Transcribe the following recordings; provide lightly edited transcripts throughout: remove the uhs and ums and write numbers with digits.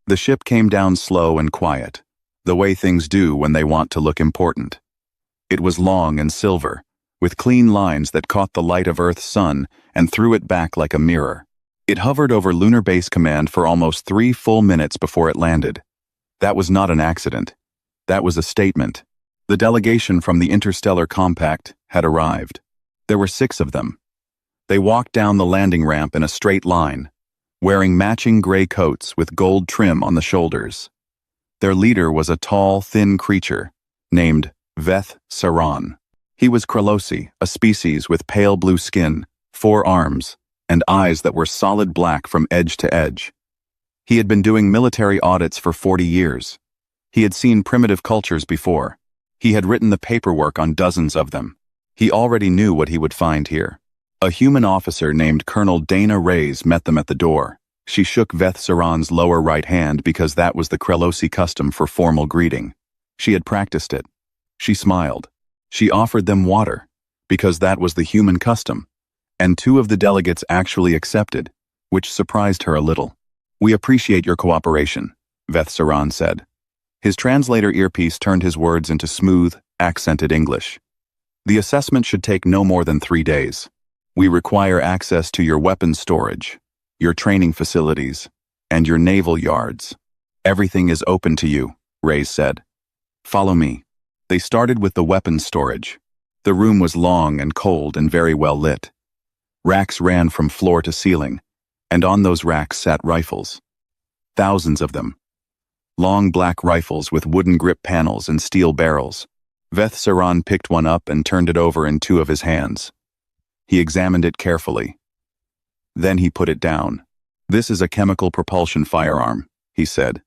The ship came down slow and quiet, the way things do when they want to look important. It was long and silver, with clean lines that caught the light of Earth's sun and threw it back like a mirror. It hovered over Lunar Base Command for almost 3 full minutes before it landed. That was not an accident. That was a statement. The delegation from the Interstellar Compact had arrived. There were 6 of them. They walked down the landing ramp in a straight line, wearing matching gray coats with gold trim on the shoulders. Their leader was a tall, thin creature named Veth Saran. He was Kralosi, a species with pale blue skin, 4 arms, and eyes that were solid black from edge to edge. He had been doing military audits for 40 years. He had seen primitive cultures before. He had written the paperwork on dozens of them. He already knew what he would find here. A human officer named Colonel Dana Reyes met them at the door. She shook Veth Saran's lower right hand because that was the Kralosi custom for formal greeting. She had practiced it. She smiled. She offered them water, because that was the human custom, and 2 of the delegates actually accepted, which surprised her a little. "We appreciate your cooperation," Veth Saran said. His translator earpiece turned his words into smooth, accented English. "The assessment should take no more than 3 days. We require access to your weapons storage, your training facilities, and your naval yards. Everything is open to you," Reyes said. "Follow me." They started with the weapons storage. The room was long and cold and very well lit. Racks ran from floor to ceiling, and on those racks sat rifles. Thousands of them. Long black rifles with wooden grip panels and steel barrels. Veth Saran picked one up and turned it over in 2 of his hands. He examined it carefully. Then he put it down. "This is a chemical propulsion firearm," he said.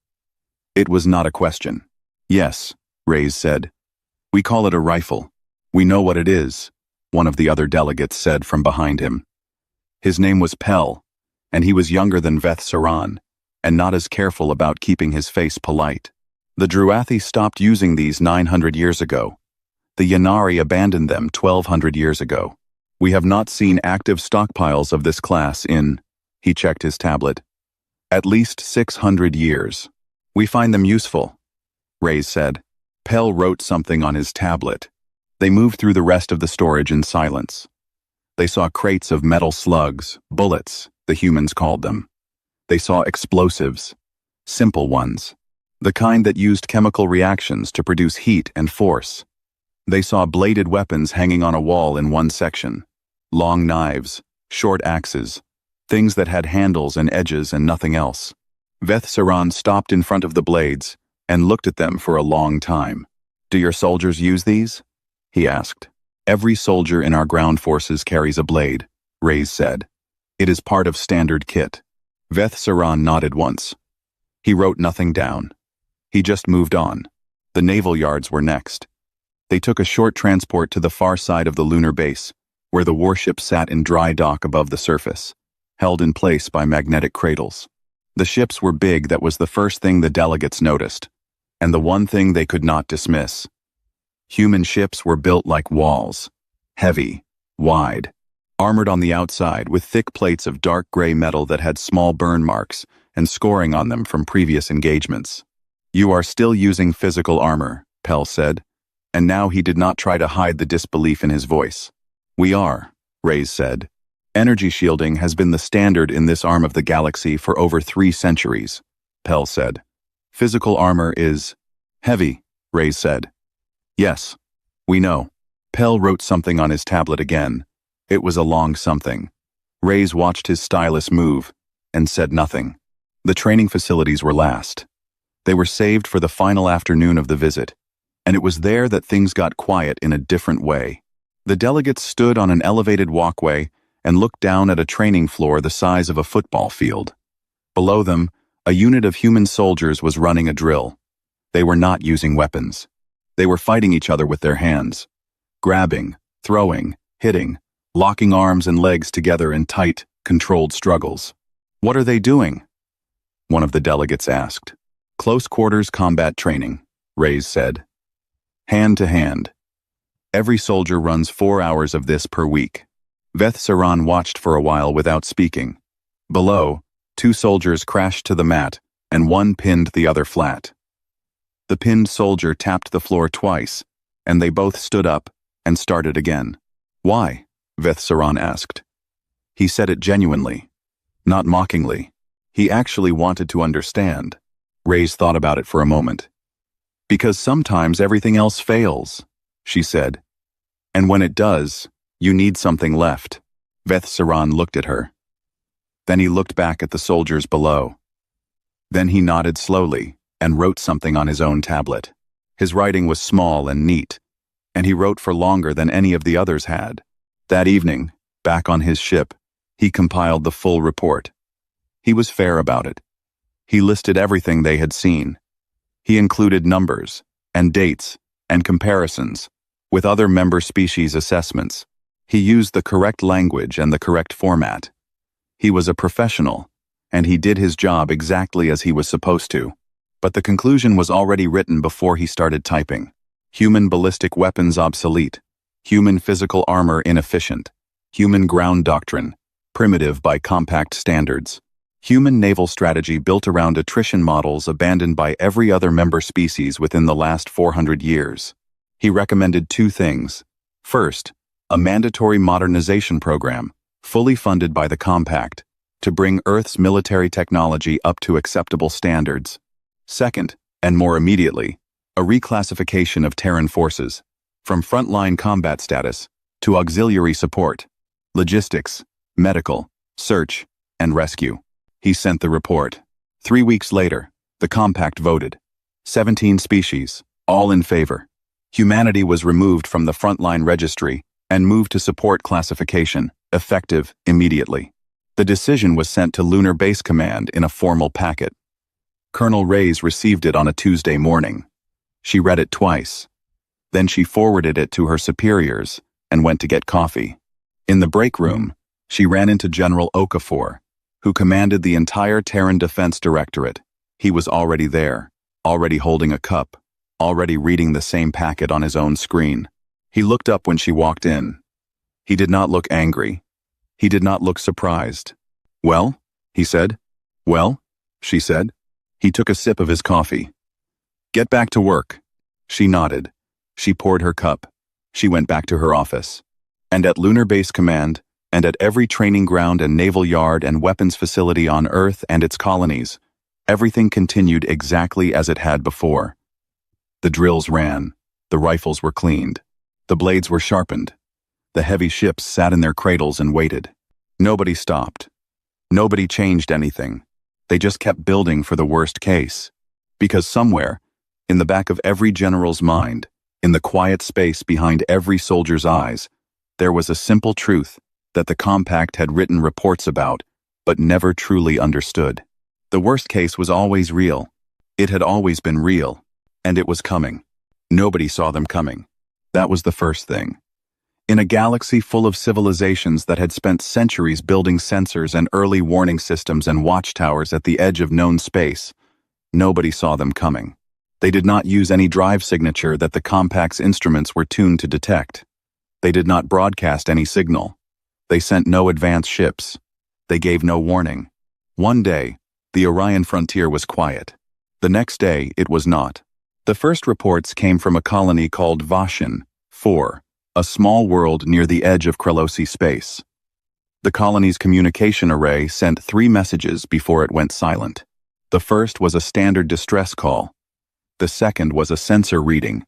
It was not a question. "Yes," Reyes said. "We call it a rifle. We know what it is," one of the other delegates said from behind him. His name was Pell, and he was younger than Veth Saran, and not as careful about keeping his face polite. "The Druathi stopped using these 900 years ago. The Yanari abandoned them 1,200 years ago. We have not seen active stockpiles of this class in," he checked his tablet, "at least 600 years. We find them useful," Reyes said. Pell wrote something on his tablet. They moved through the rest of the storage in silence. They saw crates of metal slugs, bullets, the humans called them. They saw explosives, simple ones, the kind that used chemical reactions to produce heat and force. They saw bladed weapons hanging on a wall in one section, long knives, short axes, things that had handles and edges and nothing else. Veth Saran stopped in front of the blades and looked at them for a long time. "Do your soldiers use these?" he asked. "Every soldier in our ground forces carries a blade," Reyes said. "It is part of standard kit." Veth Saran nodded once. He wrote nothing down. He just moved on. The naval yards were next. They took a short transport to the far side of the lunar base, where the warship sat in dry dock above the surface, held in place by magnetic cradles. The ships were big. That was the first thing the delegates noticed, and the one thing they could not dismiss. Human ships were built like walls, heavy, wide, armored on the outside with thick plates of dark gray metal that had small burn marks and scoring on them from previous engagements. "You are still using physical armor," Pell said, and now he did not try to hide the disbelief in his voice. "We are," Reyes said. "Energy shielding has been the standard in this arm of the galaxy for over 3 centuries, Pell said. "Physical armor is heavy," Reyes said. "Yes, we know." Pell wrote something on his tablet again. It was a long something. Reyes watched his stylus move and said nothing. The training facilities were last. They were saved for the final afternoon of the visit, and it was there that things got quiet in a different way. The delegates stood on an elevated walkway and looked down at a training floor the size of a football field. Below them, a unit of human soldiers was running a drill. They were not using weapons. They were fighting each other with their hands, grabbing, throwing, hitting, locking arms and legs together in tight, controlled struggles. "What are they doing?" one of the delegates asked. "Close quarters combat training," Reyes said. "Hand to hand. Every soldier runs 4 hours of this per week." Veth Saran watched for a while without speaking. Below, 2 soldiers crashed to the mat and one pinned the other flat. The pinned soldier tapped the floor twice, and they both stood up and started again. "Why?" Vethsaran asked. He said it genuinely, not mockingly. He actually wanted to understand. Reyes thought about it for a moment. "Because sometimes everything else fails," she said. "And when it does, you need something left." Vethsaran looked at her. Then he looked back at the soldiers below. Then he nodded slowly and wrote something on his own tablet. His writing was small and neat, and he wrote for longer than any of the others had. That evening, back on his ship, he compiled the full report. He was fair about it. He listed everything they had seen. He included numbers and dates and comparisons with other member species assessments. He used the correct language and the correct format. He was a professional, and he did his job exactly as he was supposed to. But the conclusion was already written before he started typing. Human ballistic weapons obsolete. Human physical armor inefficient. Human ground doctrine, primitive by compact standards. Human naval strategy built around attrition models abandoned by every other member species within the last 400 years. He recommended two things. First, a mandatory modernization program, fully funded by the Compact, to bring Earth's military technology up to acceptable standards. Second, and more immediately, a reclassification of Terran forces, from frontline combat status to auxiliary support, logistics, medical, search, and rescue. He sent the report. 3 weeks later, the Compact voted. 17 species, all in favor. Humanity was removed from the frontline registry and moved to support classification, effective immediately. The decision was sent to Lunar Base Command in a formal packet. Colonel Reyes received it on a Tuesday morning. She read it twice. Then she forwarded it to her superiors and went to get coffee. In the break room, she ran into General Okafor, who commanded the entire Terran Defense Directorate. He was already there, already holding a cup, already reading the same packet on his own screen. He looked up when she walked in. He did not look angry. He did not look surprised. "Well?" he said. "Well?" she said. He took a sip of his coffee. "Get back to work." She nodded. She poured her cup. She went back to her office. And at Lunar Base Command, and at every training ground and naval yard and weapons facility on Earth and its colonies, everything continued exactly as it had before. The drills ran. The rifles were cleaned. The blades were sharpened. The heavy ships sat in their cradles and waited. Nobody stopped. Nobody changed anything. They just kept building for the worst case. Because somewhere, in the back of every general's mind, in the quiet space behind every soldier's eyes, there was a simple truth that the Compact had written reports about, but never truly understood. The worst case was always real. It had always been real, and it was coming. Nobody saw them coming. That was the first thing. In a galaxy full of civilizations that had spent centuries building sensors and early warning systems and watchtowers at the edge of known space, nobody saw them coming. They did not use any drive signature that the Compact's instruments were tuned to detect. They did not broadcast any signal. They sent no advance ships. They gave no warning. One day, the Orion frontier was quiet. The next day, it was not. The first reports came from a colony called Vashin 4, a small world near the edge of Krelosi space. The colony's communication array sent 3 messages before it went silent. The first was a standard distress call. The second was a sensor reading,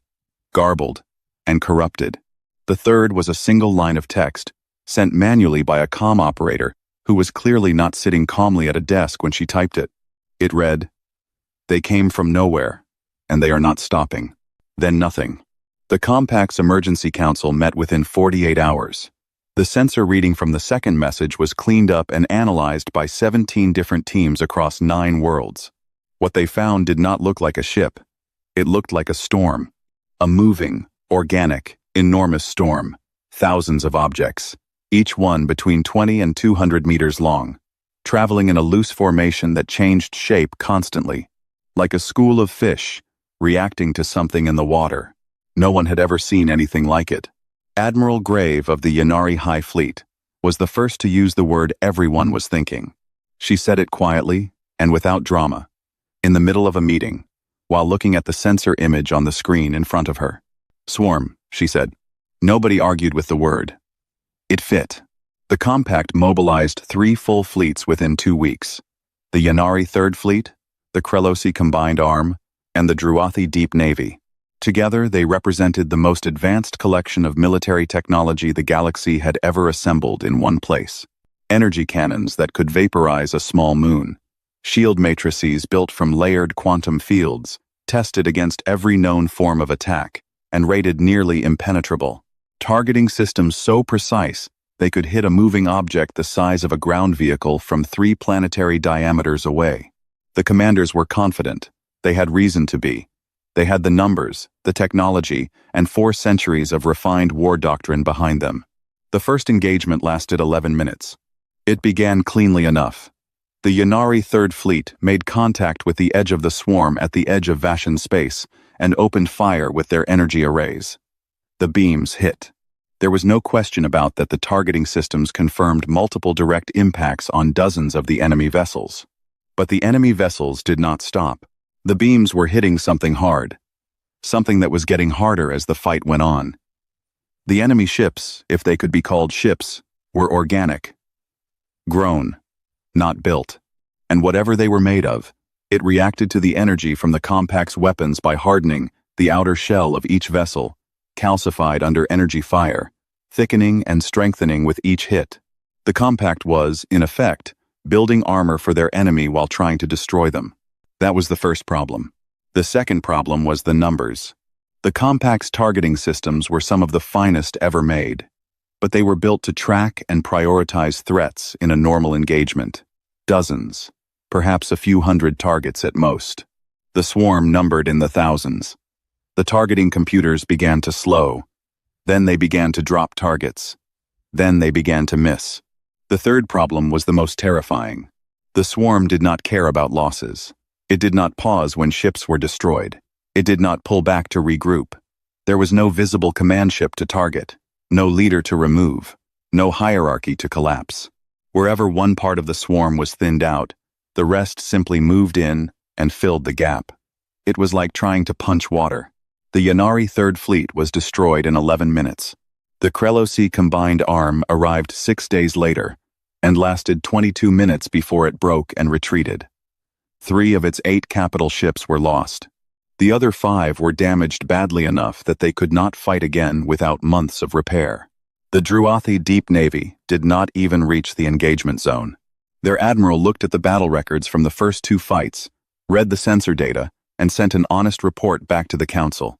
garbled and corrupted. The third was a single line of text, sent manually by a comm operator who was clearly not sitting calmly at a desk when she typed it. It read, "They came from nowhere, and they are not stopping." Then nothing. The Compact's Emergency Council met within 48 hours. The sensor reading from the second message was cleaned up and analyzed by 17 different teams across 9 worlds. What they found did not look like a ship. It looked like a storm. A moving, organic, enormous storm. Thousands of objects, each one between 20 and 200 meters long, traveling in a loose formation that changed shape constantly, like a school of fish, reacting to something in the water. No one had ever seen anything like it. Admiral Grave of the Yanari High Fleet was the first to use the word everyone was thinking. She said it quietly and without drama. in the middle of a meeting, while looking at the sensor image on the screen in front of her. "Swarm," she said. Nobody argued with the word. It fit. The compact mobilized 3 full fleets within 2 weeks. The Yanari Third Fleet, the Krelosi Combined Arm, and the Druathi Deep Navy. Together, they represented the most advanced collection of military technology the galaxy had ever assembled in one place. Energy cannons that could vaporize a small moon. Shield matrices built from layered quantum fields, tested against every known form of attack, and rated nearly impenetrable. Targeting systems so precise, they could hit a moving object the size of a ground vehicle from 3 planetary diameters away. The commanders were confident. They had reason to be. They had the numbers, the technology, and 4 centuries of refined war doctrine behind them. The first engagement lasted 11 minutes. It began cleanly enough. The Yanari Third Fleet made contact with the edge of the swarm at the edge of Vashan space and opened fire with their energy arrays. The beams hit. There was no question about that. The targeting systems confirmed multiple direct impacts on dozens of the enemy vessels. But the enemy vessels did not stop. The beams were hitting something hard. Something that was getting harder as the fight went on. The enemy ships, if they could be called ships, were organic. Grown, not built. And whatever they were made of, it reacted to the energy from the compact's weapons by hardening the outer shell of each vessel, calcified under energy fire, thickening and strengthening with each hit. The compact was, in effect, building armor for their enemy while trying to destroy them. That was the first problem. The second problem was the numbers. The compact's targeting systems were some of the finest ever made, but they were built to track and prioritize threats in a normal engagement. Dozens, perhaps a few hundred targets at most. The swarm numbered in the thousands. The targeting computers began to slow. Then they began to drop targets. Then they began to miss. The third problem was the most terrifying. The swarm did not care about losses. It did not pause when ships were destroyed. It did not pull back to regroup. There was no visible command ship to target, no leader to remove, no hierarchy to collapse. Wherever one part of the swarm was thinned out, the rest simply moved in and filled the gap. It was like trying to punch water. The Yanari Third Fleet was destroyed in 11 minutes. The Krelosi Combined Arm arrived 6 days later and lasted 22 minutes before it broke and retreated. 3 of its 8 capital ships were lost. The other 5 were damaged badly enough that they could not fight again without months of repair. The Druathi Deep Navy did not even reach the engagement zone. Their admiral looked at the battle records from the first 2 fights, read the sensor data, and sent an honest report back to the council.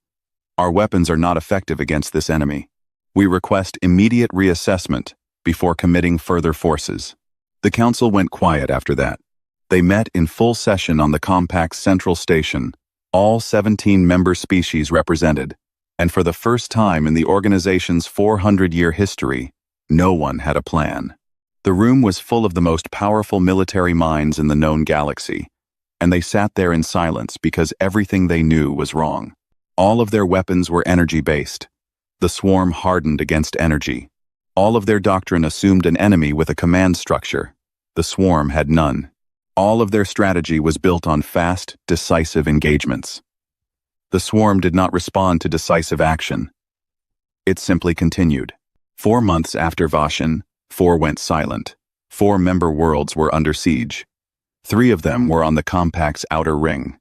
"Our weapons are not effective against this enemy. We request immediate reassessment before committing further forces." The council went quiet after that. They met in full session on the compact's central station, all 17 member species represented, and for the first time in the organization's 400-year history, no one had a plan. The room was full of the most powerful military minds in the known galaxy, and they sat there in silence because everything they knew was wrong. All of their weapons were energy-based. The swarm hardened against energy. All of their doctrine assumed an enemy with a command structure. The swarm had none. All of their strategy was built on fast, decisive engagements. The swarm did not respond to decisive action. It simply continued. 4 months after Vashan, 4 went silent. 4 member worlds were under siege. 3 of them were on the compact's outer ring.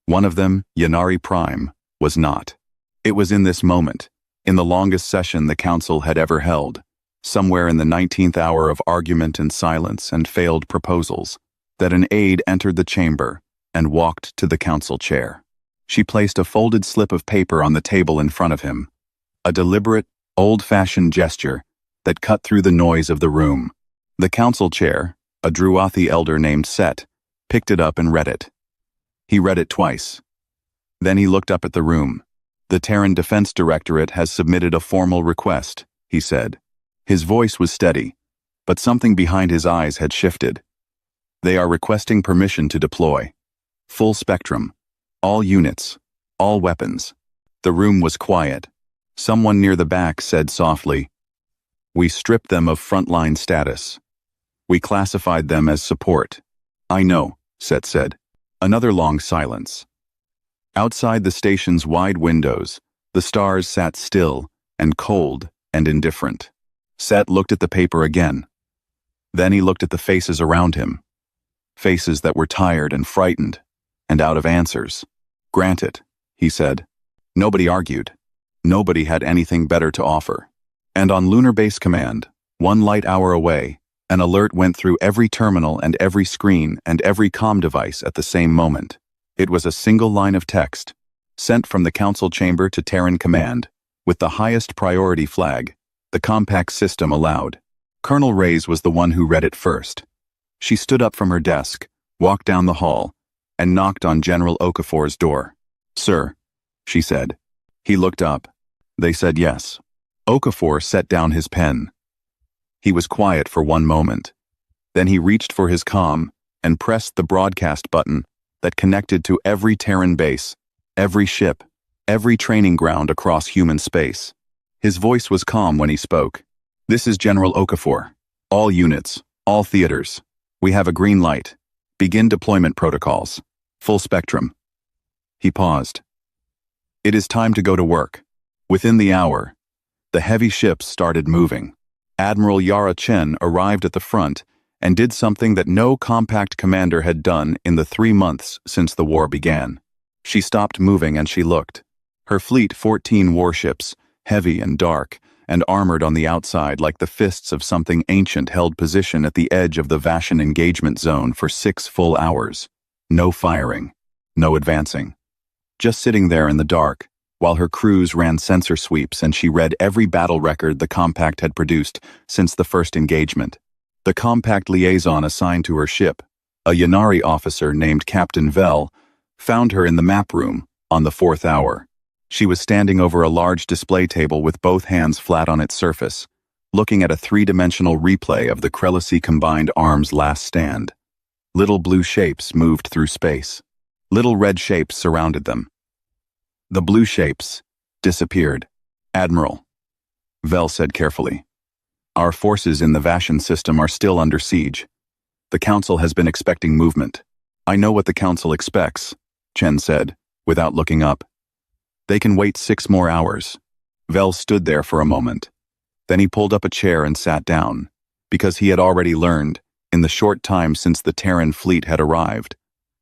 One of them, Yanari Prime, was not. It was in this moment, in the longest session the council had ever held, somewhere in the 19th hour of argument and silence and failed proposals, that an aide entered the chamber and walked to the council chair. She placed a folded slip of paper on the table in front of him, a deliberate, old-fashioned gesture that cut through the noise of the room. The council chair, a Druathi elder named Set, picked it up and read it. He read it twice. Then he looked up at the room. "The Terran Defense Directorate has submitted a formal request," he said. His voice was steady, but something behind his eyes had shifted. "They are requesting permission to deploy. Full spectrum. All units. All weapons." The room was quiet. Someone near the back said softly, "We stripped them of frontline status. We classified them as support." "I know," Set said. Another long silence. Outside the station's wide windows, the stars sat still and cold and indifferent. Set looked at the paper again. Then he looked at the faces around him. Faces that were tired and frightened and out of answers. "Granted," he said. Nobody argued. Nobody had anything better to offer. And on Lunar Base Command, 1 light hour away, an alert went through every terminal and every screen and every comm device at the same moment. It was a single line of text, sent from the Council chamber to Terran Command, with the highest priority flag, the compact system allowed. Colonel Reyes was the one who read it first. She stood up from her desk, walked down the hall, and knocked on General Okafor's door. "Sir," she said. He looked up. They said yes. Okafor set down his pen. He was quiet for one moment. Then he reached for his comm and pressed the broadcast button that connected to every Terran base, every ship, every training ground across human space. His voice was calm when he spoke. "This is General Okafor. All units, all theaters. We have a green light. Begin deployment protocols. Full spectrum." He paused. "It is time to go to work." Within the hour, the heavy ships started moving. Admiral Yara Chen arrived at the front and did something that no compact commander had done in the 3 months since the war began. She stopped moving and she looked. Her fleet, 14 warships, heavy and dark, and armored on the outside like the fists of something ancient, held position at the edge of the Vashan engagement zone for 6 full hours. No firing, no advancing. Just sitting there in the dark, while her crews ran sensor sweeps and she read every battle record the compact had produced since the first engagement. The compact liaison assigned to her ship, a Yanari officer named Captain Vel, found her in the map room on the 4th hour. She was standing over a large display table with both hands flat on its surface, looking at a 3-dimensional replay of the Krelisi Combined Arms' last stand. Little blue shapes moved through space. Little red shapes surrounded them. The blue shapes disappeared. "Admiral," Vel said carefully, "our forces in the Vashan system are still under siege. The Council has been expecting movement." "I know what the Council expects," Chen said, without looking up. "They can wait 6 more hours." Vel stood there for a moment. Then he pulled up a chair and sat down, because he had already learned, in the short time since the Terran fleet had arrived,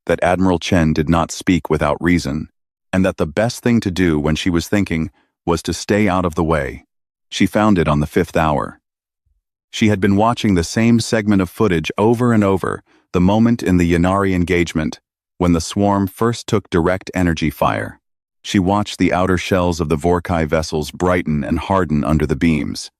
that Admiral Chen did not speak without reason, and that the best thing to do when she was thinking was to stay out of the way. She found it on the 5th hour. She had been watching the same segment of footage over and over, the moment in the Yanari engagement, when the swarm first took direct energy fire. She watched the outer shells of the Vorkai vessels brighten and harden under the beams.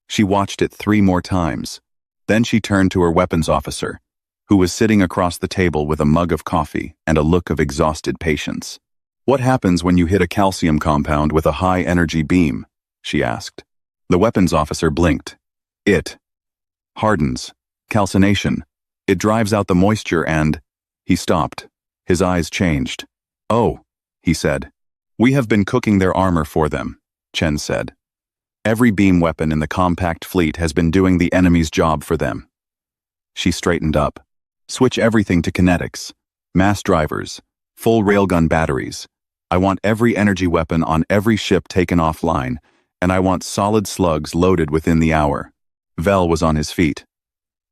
She watched it 3 more times. Then she turned to her weapons officer, who was sitting across the table with a mug of coffee and a look of exhausted patience. "What happens when you hit a calcium compound with a high-energy beam?" she asked. The weapons officer blinked. "It hardens. Calcination. It drives out the moisture and—" He stopped. His eyes changed. "Oh," he said. "We have been cooking their armor for them," Chen said. "Every beam weapon in the compact fleet has been doing the enemy's job for them." She straightened up. "Switch everything to kinetics. Mass drivers. Full railgun batteries. I want every energy weapon on every ship taken offline, and I want solid slugs loaded within the hour." Vel was on his feet.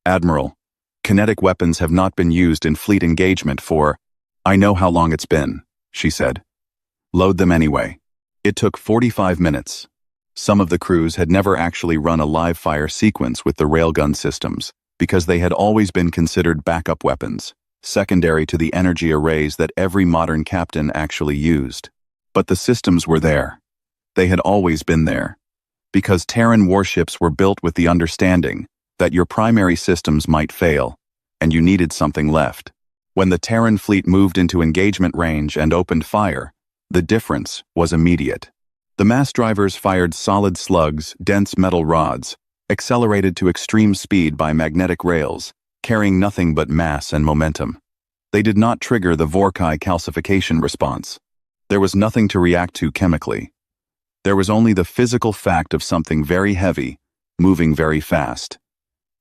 "Admiral, kinetic weapons have not been used in fleet engagement for—" "I know how long it's been," she said. "Load them anyway." It took 45 minutes. Some of the crews had never actually run a live-fire sequence with the railgun systems, because they had always been considered backup weapons, secondary to the energy arrays that every modern captain actually used. But the systems were there. They had always been there. Because Terran warships were built with the understanding that your primary systems might fail, and you needed something left. When the Terran fleet moved into engagement range and opened fire, the difference was immediate. The mass drivers fired solid slugs, dense metal rods, accelerated to extreme speed by magnetic rails, carrying nothing but mass and momentum. They did not trigger the Vorkai calcification response. There was nothing to react to chemically. There was only the physical fact of something very heavy, moving very fast.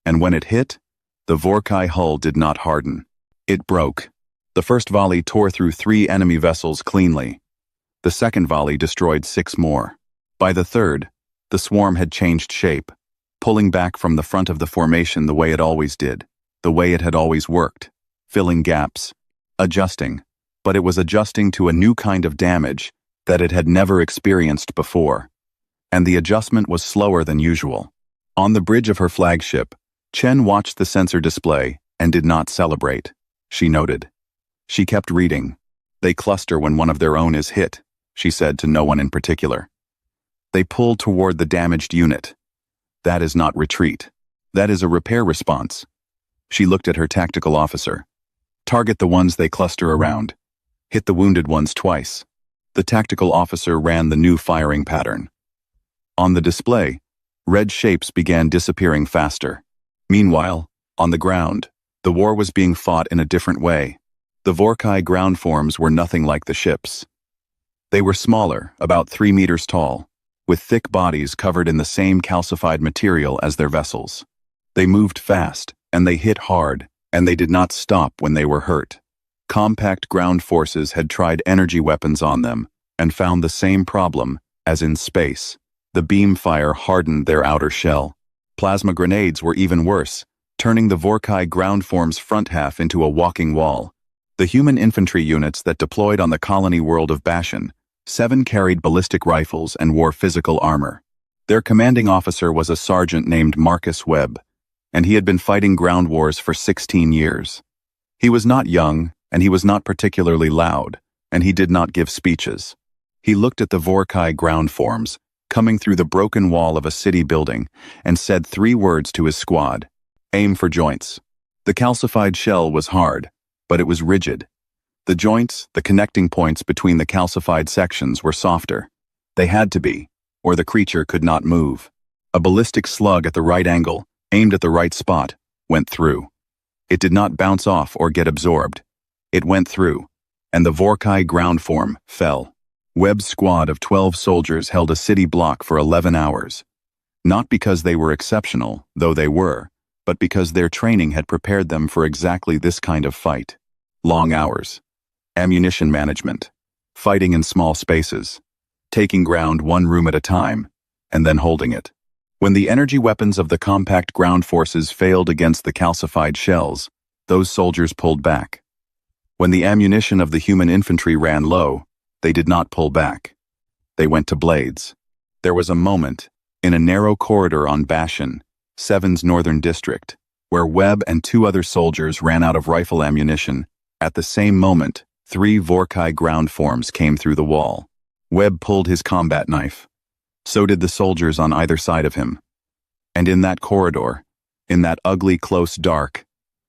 And when it hit, the Vorkai hull did not harden. It broke. The first volley tore through 3 enemy vessels cleanly. The second volley destroyed 6 more. By the third, the swarm had changed shape, pulling back from the front of the formation the way it always did, the way it had always worked, filling gaps, adjusting, but it was adjusting to a new kind of damage that it had never experienced before. And the adjustment was slower than usual. On the bridge of her flagship, Chen watched the sensor display and did not celebrate. She noted. She kept reading. They cluster when one of their own is hit, she said to no one in particular. They pull toward the damaged unit. That is not retreat. That is a repair response. She looked at her tactical officer. Target the ones they cluster around. Hit the wounded ones twice. The tactical officer ran the new firing pattern. On the display, red shapes began disappearing faster. Meanwhile, on the ground, the war was being fought in a different way. The Vorkai ground forms were nothing like the ships. They were smaller, about 3 meters tall, with thick bodies covered in the same calcified material as their vessels. They moved fast, and they hit hard, and they did not stop when they were hurt. Compact ground forces had tried energy weapons on them, and found the same problem as in space. The beam fire hardened their outer shell. Plasma grenades were even worse, turning the Vorkai ground form's front half into a walking wall. The human infantry units that deployed on the colony world of Bashan, 7 carried ballistic rifles and wore physical armor. Their commanding officer was a sergeant named Marcus Webb, and he had been fighting ground wars for 16 years. He was not young, and he was not particularly loud, and he did not give speeches. He looked at the Vorkai ground forms, coming through the broken wall of a city building, and said 3 words to his squad. Aim for joints. The calcified shell was hard, but it was rigid. The joints, the connecting points between the calcified sections, were softer. They had to be, or the creature could not move. A ballistic slug at the right angle, aimed at the right spot, went through. It did not bounce off or get absorbed. It went through, and the Vorkai ground form fell. Webb's squad of 12 soldiers held a city block for 11 hours. Not because they were exceptional, though they were, but because their training had prepared them for exactly this kind of fight. Long hours. Ammunition management. Fighting in small spaces. Taking ground 1 room at a time, and then holding it. When the energy weapons of the compact ground forces failed against the calcified shells, those soldiers pulled back. When the ammunition of the human infantry ran low, they did not pull back. They went to blades. There was a moment, in a narrow corridor on Bashan, 7's northern district, where Webb and 2 other soldiers ran out of rifle ammunition. At the same moment, 3 Vorkai ground forms came through the wall. Webb pulled his combat knife. So did the soldiers on either side of him. And in that corridor, in that ugly close dark,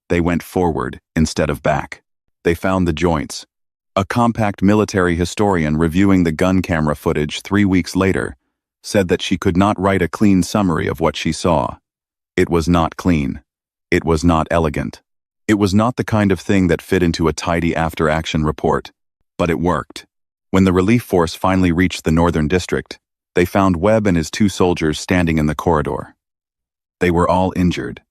they went forward instead of back. They found the joints. A compact military historian reviewing the gun camera footage 3 weeks later said that she could not write a clean summary of what she saw. It was not clean. It was not elegant. It was not the kind of thing that fit into a tidy after-action report. But it worked. When the relief force finally reached the northern district, they found Webb and his 2 soldiers standing in the corridor. They were all injured.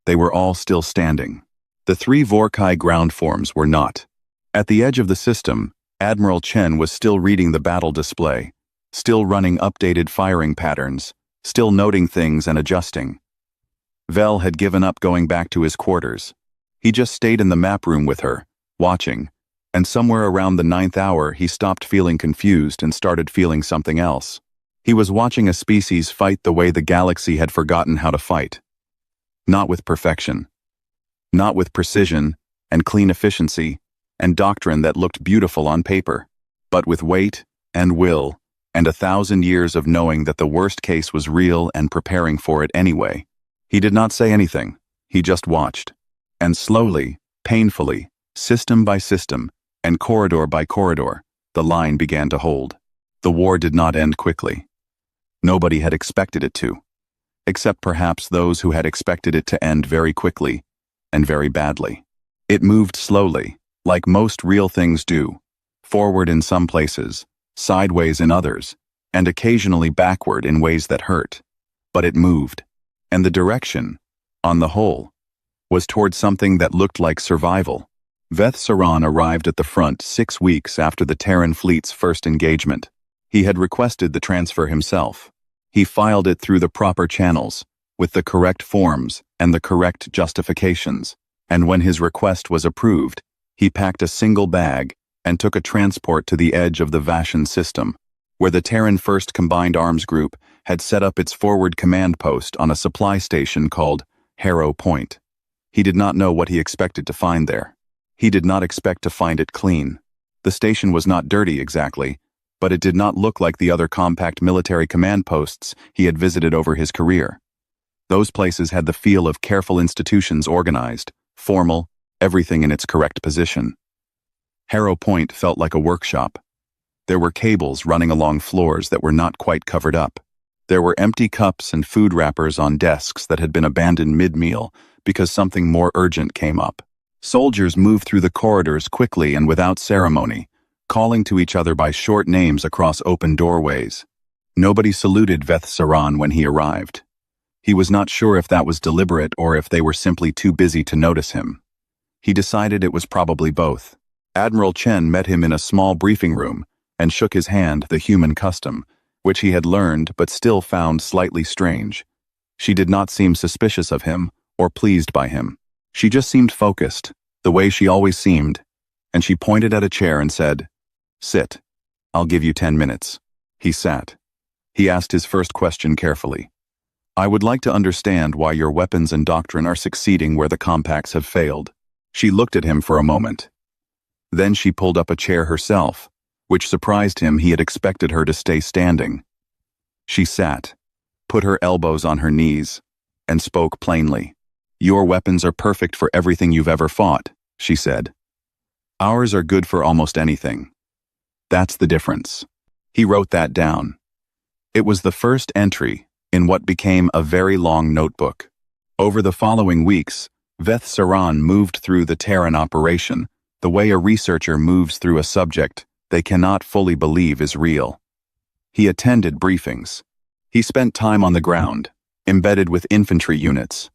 They were all still standing. The 3 Vorkai ground forms were not. At the edge of the system, Admiral Chen was still reading the battle display, still running updated firing patterns, still noting things and adjusting. Vel had given up going back to his quarters. He just stayed in the map room with her, watching, and somewhere around the 9th hour he stopped feeling confused and started feeling something else. He was watching a species fight the way the galaxy had forgotten how to fight. Not with perfection. Not with precision and clean efficiency and doctrine that looked beautiful on paper, but with weight and will and 1,000 years of knowing that the worst case was real and preparing for it anyway. He did not say anything. He just watched. And slowly, painfully, system by system, and corridor by corridor, the line began to hold. The war did not end quickly. Nobody had expected it to, except perhaps those who had expected it to end very quickly and very badly. It moved slowly, like most real things do, forward in some places, sideways in others, and occasionally backward in ways that hurt. But it moved, and the direction, on the whole, was toward something that looked like survival. Veth Saran arrived at the front 6 weeks after the Terran fleet's first engagement. He had requested the transfer himself. He filed it through the proper channels, with the correct forms and the correct justifications, and when his request was approved, he packed a single bag and took a transport to the edge of the Vashan system, where the Terran 1st Combined Arms Group had set up its forward command post on a supply station called Harrow Point. He did not know what he expected to find there. He did not expect to find it clean. The station was not dirty exactly, but it did not look like the other compact military command posts he had visited over his career. Those places had the feel of careful institutions organized, formal, everything in its correct position. Harrow Point felt like a workshop. There were cables running along floors that were not quite covered up. There were empty cups and food wrappers on desks that had been abandoned mid-meal because something more urgent came up. Soldiers moved through the corridors quickly and without ceremony, calling to each other by short names across open doorways. Nobody saluted Veth Saran when he arrived. He was not sure if that was deliberate or if they were simply too busy to notice him. He decided it was probably both. Admiral Chen met him in a small briefing room and shook his hand, the human custom, which he had learned but still found slightly strange. She did not seem suspicious of him or pleased by him. She just seemed focused, the way she always seemed, and she pointed at a chair and said, "Sit. I'll give you 10 minutes." He sat. He asked his first question carefully. "I would like to understand why your weapons and doctrine are succeeding where the compacts have failed." She looked at him for a moment. Then she pulled up a chair herself, which surprised him. He had expected her to stay standing. She sat, put her elbows on her knees, and spoke plainly. "Your weapons are perfect for everything you've ever fought," she said. "Ours are good for almost anything. That's the difference." He wrote that down. It was the first entry in what became a very long notebook. Over the following weeks, Veth Saran moved through the Terran operation the way a researcher moves through a subject they cannot fully believe is real. He attended briefings. He spent time on the ground, embedded with infantry units.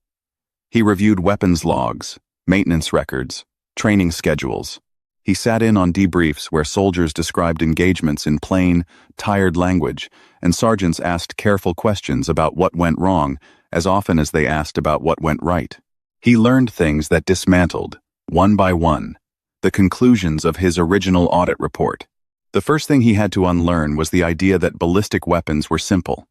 He reviewed weapons logs, maintenance records, training schedules. He sat in on debriefs where soldiers described engagements in plain, tired language, and sergeants asked careful questions about what went wrong as often as they asked about what went right. He learned things that dismantled, one by one, the conclusions of his original audit report. The first thing he had to unlearn was the idea that ballistic weapons were simple.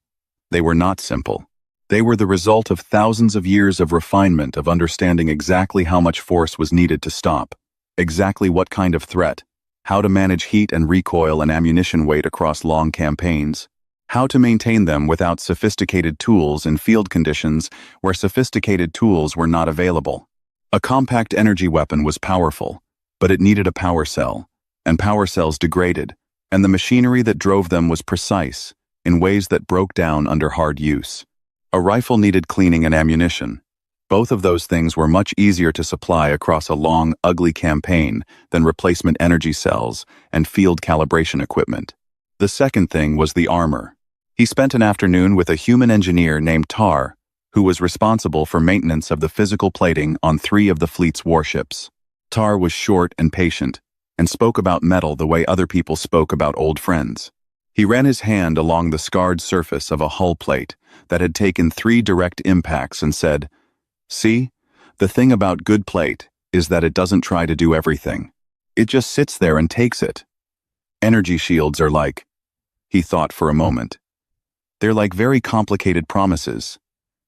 They were not simple. They were the result of thousands of years of refinement of understanding exactly how much force was needed to stop, exactly what kind of threat, how to manage heat and recoil and ammunition weight across long campaigns, how to maintain them without sophisticated tools in field conditions where sophisticated tools were not available. A compact energy weapon was powerful, but it needed a power cell, and power cells degraded, and the machinery that drove them was precise, in ways that broke down under hard use. A rifle needed cleaning and ammunition. Both of those things were much easier to supply across a long, ugly campaign than replacement energy cells and field calibration equipment. The second thing was the armor. He spent an afternoon with a human engineer named Tar, who was responsible for maintenance of the physical plating on 3 of the fleet's warships. Tar was short and patient, and spoke about metal the way other people spoke about old friends. He ran his hand along the scarred surface of a hull plate that had taken 3 direct impacts and said, "See, the thing about good plate is that it doesn't try to do everything. It just sits there and takes it. Energy shields are like," he thought for a moment, "they're like very complicated promises.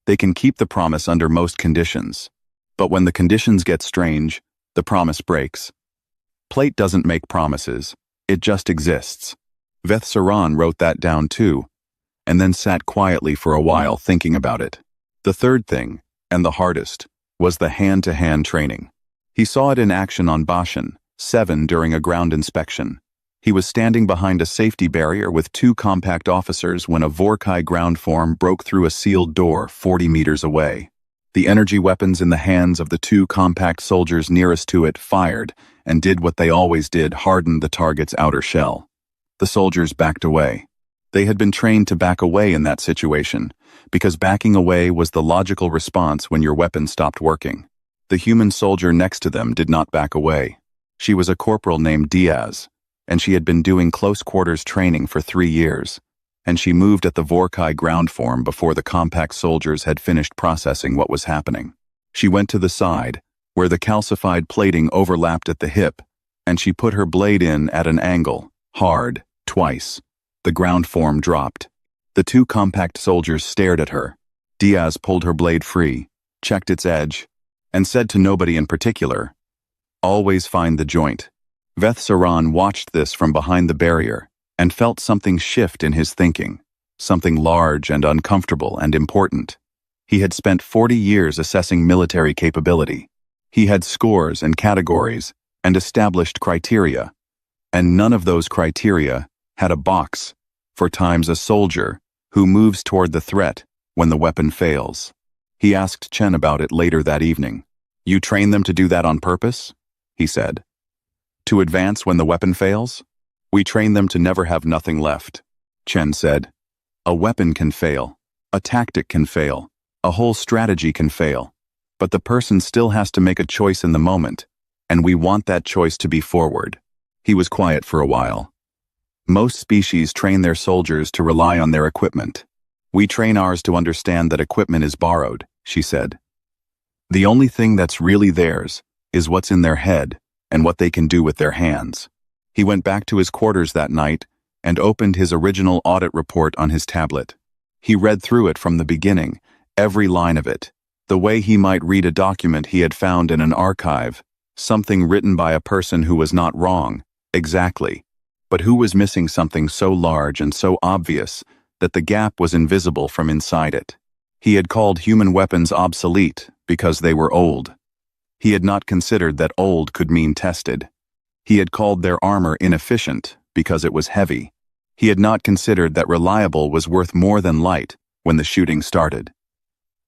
They can keep the promise under most conditions. But when the conditions get strange, the promise breaks. Plate doesn't make promises, it just exists." Veth Saran wrote that down too, and then sat quietly for a while thinking about it. The third thing, and the hardest, was the hand-to-hand training. He saw it in action on Bashan 7 during a ground inspection. He was standing behind a safety barrier with 2 compact officers when a Vorkai ground form broke through a sealed door 40 meters away. The energy weapons in the hands of the 2 compact soldiers nearest to it fired and did what they always did, hardened the target's outer shell. The soldiers backed away. They had been trained to back away in that situation, because backing away was the logical response when your weapon stopped working. The human soldier next to them did not back away. She was a corporal named Diaz, and she had been doing close quarters training for 3 years, and she moved at the Vorkai ground form before the compact soldiers had finished processing what was happening. She went to the side, where the calcified plating overlapped at the hip, and she put her blade in at an angle, hard, twice. The ground form dropped. The 2 compact soldiers stared at her. Diaz pulled her blade free, checked its edge, and said to nobody in particular, "Always find the joint." Veth Saran watched this from behind the barrier and felt something shift in his thinking, something large and uncomfortable and important. He had spent 40 years assessing military capability. He had scores and categories and established criteria, and none of those criteria had a box for times a soldier who moves toward the threat when the weapon fails. He asked Chen about it later that evening. "You train them to do that on purpose?" he said. "To advance when the weapon fails? We train them to never have nothing left," Chen said. "A weapon can fail, a tactic can fail, a whole strategy can fail, but the person still has to make a choice in the moment, and we want that choice to be forward." He was quiet for a while. "Most species train their soldiers to rely on their equipment. We train ours to understand that equipment is borrowed," she said. "The only thing that's really theirs is what's in their head and what they can do with their hands." He went back to his quarters that night and opened his original audit report on his tablet. He read through it from the beginning, every line of it, the way he might read a document he had found in an archive, something written by a person who was not wrong, exactly, but who was missing something so large and so obvious that the gap was invisible from inside it. He had called human weapons obsolete because they were old. He had not considered that old could mean tested. He had called their armor inefficient because it was heavy. He had not considered that reliable was worth more than light when the shooting started.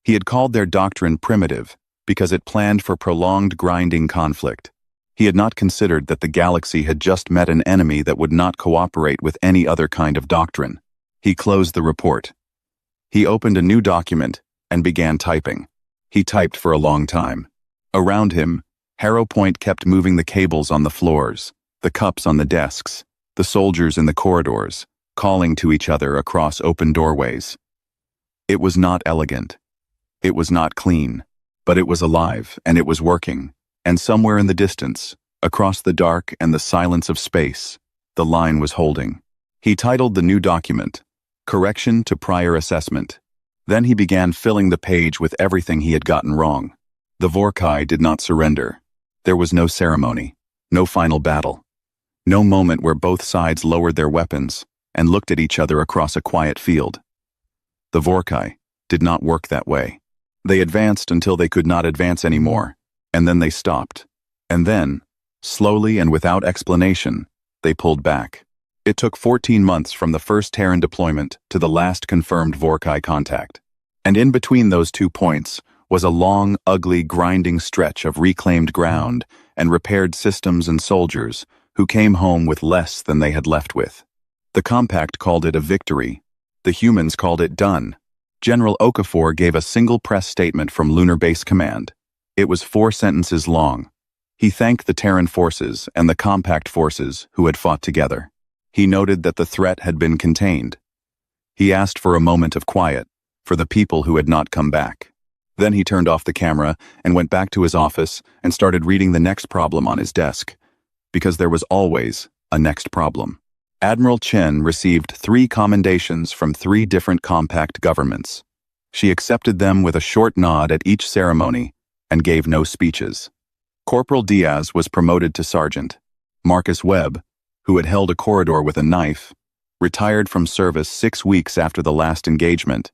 He had called their doctrine primitive because it planned for prolonged grinding conflict. He had not considered that the galaxy had just met an enemy that would not cooperate with any other kind of doctrine. He closed the report. He opened a new document and began typing. He typed for a long time. Around him, Harrow Point kept moving the cables on the floors, the cups on the desks, the soldiers in the corridors, calling to each other across open doorways. It was not elegant. It was not clean, but it was alive and it was working, and somewhere in the distance, across the dark and the silence of space, the line was holding. He titled the new document, "Correction to Prior Assessment." Then he began filling the page with everything he had gotten wrong. The Vorkai did not surrender. There was no ceremony, no final battle, no moment where both sides lowered their weapons and looked at each other across a quiet field. The Vorkai did not work that way. They advanced until they could not advance anymore, and then they stopped. And then, slowly and without explanation, they pulled back. It took 14 months from the first Terran deployment to the last confirmed Vorkai contact. And in between those 2 points was a long, ugly, grinding stretch of reclaimed ground and repaired systems and soldiers who came home with less than they had left with. The compact called it a victory. The humans called it done. General Okafor gave a single press statement from Lunar Base Command. It was 4 sentences long. He thanked the Terran forces and the compact forces who had fought together. He noted that the threat had been contained. He asked for a moment of quiet for the people who had not come back. Then he turned off the camera and went back to his office and started reading the next problem on his desk. Because there was always a next problem. Admiral Chen received 3 commendations from 3 different compact governments. She accepted them with a short nod at each ceremony and gave no speeches. Corporal Diaz was promoted to sergeant. Marcus Webb, who had held a corridor with a knife, retired from service 6 weeks after the last engagement,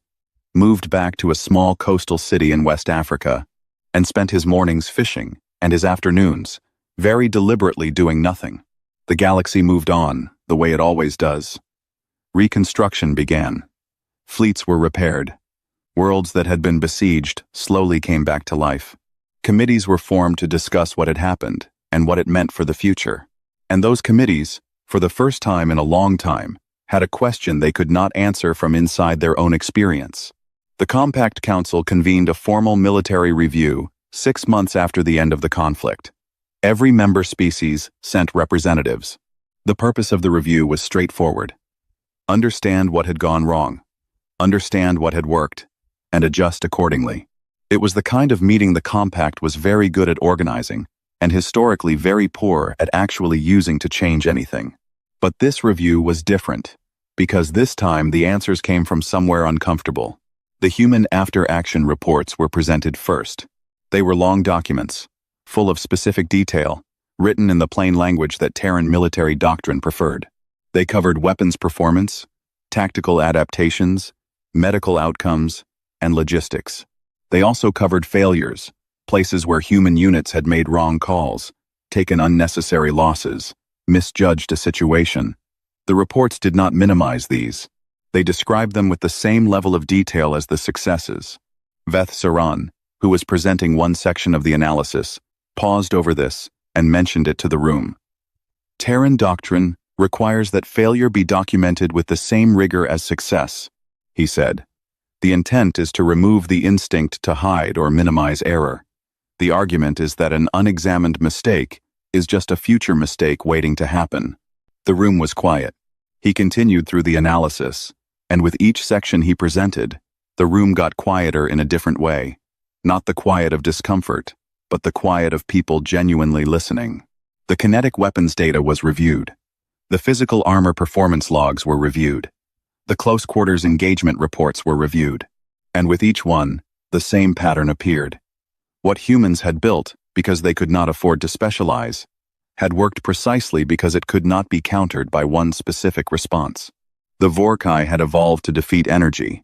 moved back to a small coastal city in West Africa, and spent his mornings fishing and his afternoons very deliberately doing nothing. The galaxy moved on, the way it always does. Reconstruction began. Fleets were repaired. Worlds that had been besieged slowly came back to life. Committees were formed to discuss what had happened and what it meant for the future. And those committees, for the first time in a long time, had a question they could not answer from inside their own experience. The Compact Council convened a formal military review 6 months after the end of the conflict. Every member species sent representatives. The purpose of the review was straightforward. Understand what had gone wrong, understand what had worked, and adjust accordingly. It was the kind of meeting the Compact was very good at organizing, and historically very poor at actually using to change anything. But this review was different, because this time the answers came from somewhere uncomfortable. The human after-action reports were presented first. They were long documents, full of specific detail, written in the plain language that Terran military doctrine preferred. They covered weapons performance, tactical adaptations, medical outcomes, and logistics. They also covered failures, places where human units had made wrong calls, taken unnecessary losses, misjudged a situation. The reports did not minimize these. They described them with the same level of detail as the successes. Veth Saran, who was presenting one section of the analysis, paused over this and mentioned it to the room. Terran doctrine requires that failure be documented with the same rigor as success, he said. The intent is to remove the instinct to hide or minimize error. The argument is that an unexamined mistake is just a future mistake waiting to happen. The room was quiet. He continued through the analysis, and with each section he presented, the room got quieter in a different way. Not the quiet of discomfort, but the quiet of people genuinely listening. The kinetic weapons data was reviewed. The physical armor performance logs were reviewed. The close quarters engagement reports were reviewed. And with each one, the same pattern appeared. What humans had built, because they could not afford to specialize, had worked precisely because it could not be countered by one specific response. The Vorkai had evolved to defeat energy.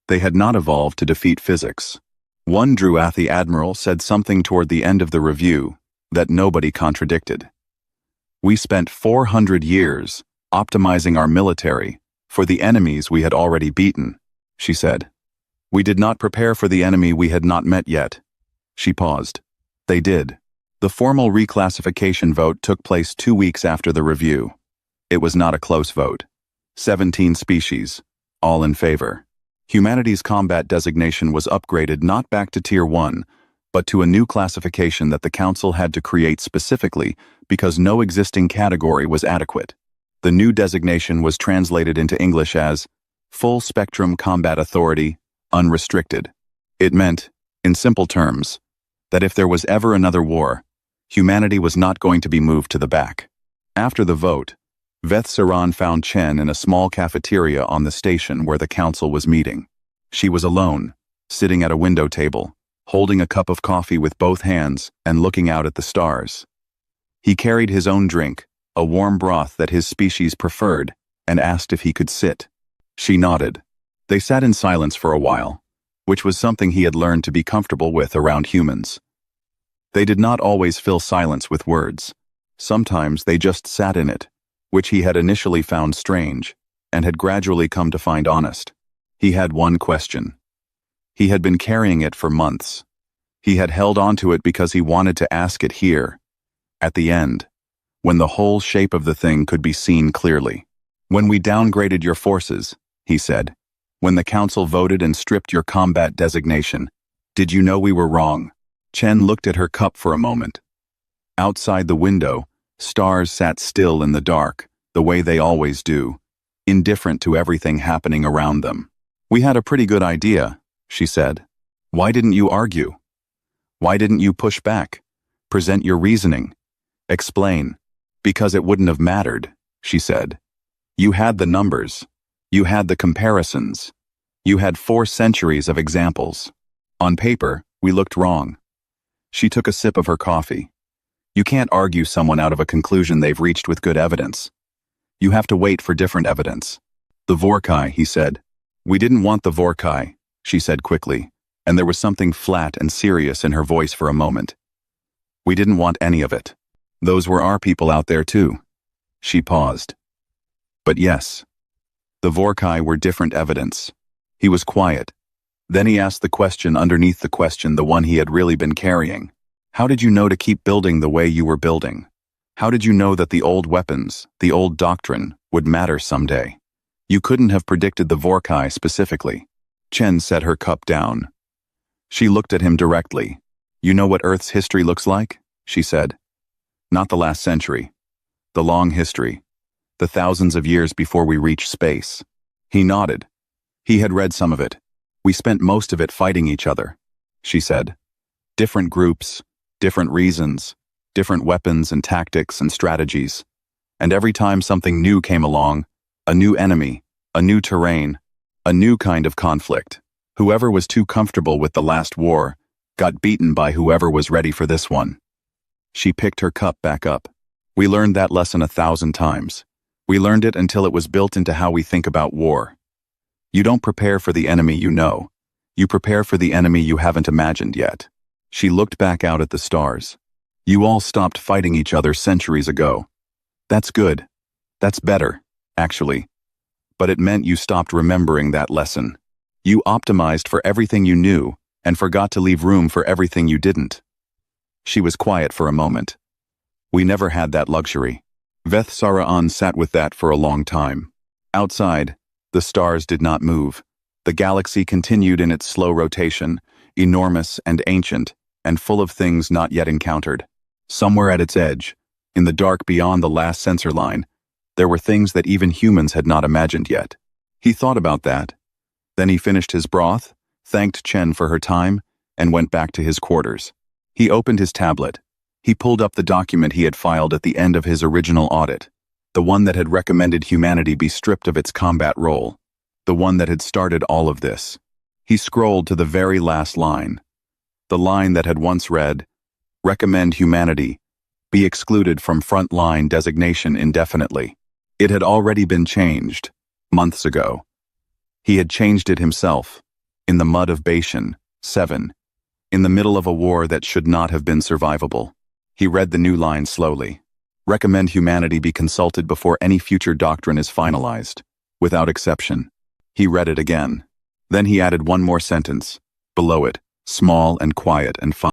They had not evolved to defeat physics. One Druathi admiral said something toward the end of the review that nobody contradicted. We spent 400 years optimizing our military for the enemies we had already beaten, she said. We did not prepare for the enemy we had not met yet. She paused. They did. The formal reclassification vote took place 2 weeks after the review. It was not a close vote. 17 species, all in favor. Humanity's combat designation was upgraded not back to Tier 1, but to a new classification that the Council had to create specifically because no existing category was adequate. The new designation was translated into English as Full Spectrum Combat Authority, Unrestricted. It meant, in simple terms, that if there was ever another war, humanity was not going to be moved to the back. After the vote, Veth Saran found Chen in a small cafeteria on the station where the council was meeting. She was alone, sitting at a window table, holding a cup of coffee with both hands and looking out at the stars. He carried his own drink, a warm broth that his species preferred, and asked if he could sit. She nodded. They sat in silence for a while, which was something he had learned to be comfortable with around humans. They did not always fill silence with words. Sometimes they just sat in it, which he had initially found strange, and had gradually come to find honest. He had one question. He had been carrying it for months. He had held onto it because he wanted to ask it here, at the end, when the whole shape of the thing could be seen clearly. When we downgraded your forces, he said, when the council voted and stripped your combat designation, did you know we were wrong? Chen looked at her cup for a moment. Outside the window, stars sat still in the dark, the way they always do, indifferent to everything happening around them. We had a pretty good idea, she said. Why didn't you argue? Why didn't you push back? Present your reasoning. Explain. Because it wouldn't have mattered, she said. You had the numbers. You had the comparisons. You had 4 centuries of examples. On paper, we looked wrong. She took a sip of her coffee. You can't argue someone out of a conclusion they've reached with good evidence. You have to wait for different evidence. The Vorkai, he said. We didn't want the Vorkai, she said quickly, and there was something flat and serious in her voice for a moment. We didn't want any of it. Those were our people out there too. She paused. But yes, the Vorkai were different evidence. He was quiet. Then he asked the question underneath the question, the one he had really been carrying. How did you know to keep building the way you were building? How did you know that the old weapons, the old doctrine, would matter someday? You couldn't have predicted the Vorkai specifically. Chen set her cup down. She looked at him directly. You know what Earth's history looks like? She said. Not the last century. The long history. The thousands of years before we reach space. He nodded. He had read some of it. We spent most of it fighting each other, she said. Different groups, different reasons, different weapons and tactics and strategies. And every time something new came along, a new enemy, a new terrain, a new kind of conflict, whoever was too comfortable with the last war got beaten by whoever was ready for this one. She picked her cup back up. We learned that lesson 1,000 times. We learned it until it was built into how we think about war. You don't prepare for the enemy you know. You prepare for the enemy you haven't imagined yet. She looked back out at the stars. You all stopped fighting each other centuries ago. That's good. That's better, actually. But it meant you stopped remembering that lesson. You optimized for everything you knew and forgot to leave room for everything you didn't. She was quiet for a moment. We never had that luxury. Veth Sara'an sat with that for a long time. Outside, the stars did not move. The galaxy continued in its slow rotation, enormous and ancient, and full of things not yet encountered. Somewhere at its edge, in the dark beyond the last sensor line, there were things that even humans had not imagined yet. He thought about that. Then he finished his broth, thanked Chen for her time, and went back to his quarters. He opened his tablet. He pulled up the document he had filed at the end of his original audit, the one that had recommended humanity be stripped of its combat role, the one that had started all of this. He scrolled to the very last line, the line that had once read, "Recommend humanity be excluded from front-line designation indefinitely." It had already been changed, months ago. He had changed it himself, in the mud of Bashan, 7, in the middle of a war that should not have been survivable. He read the new line slowly. Recommend humanity be consulted before any future doctrine is finalized, without exception. He read it again. Then he added one more sentence, below it, small and quiet and fine.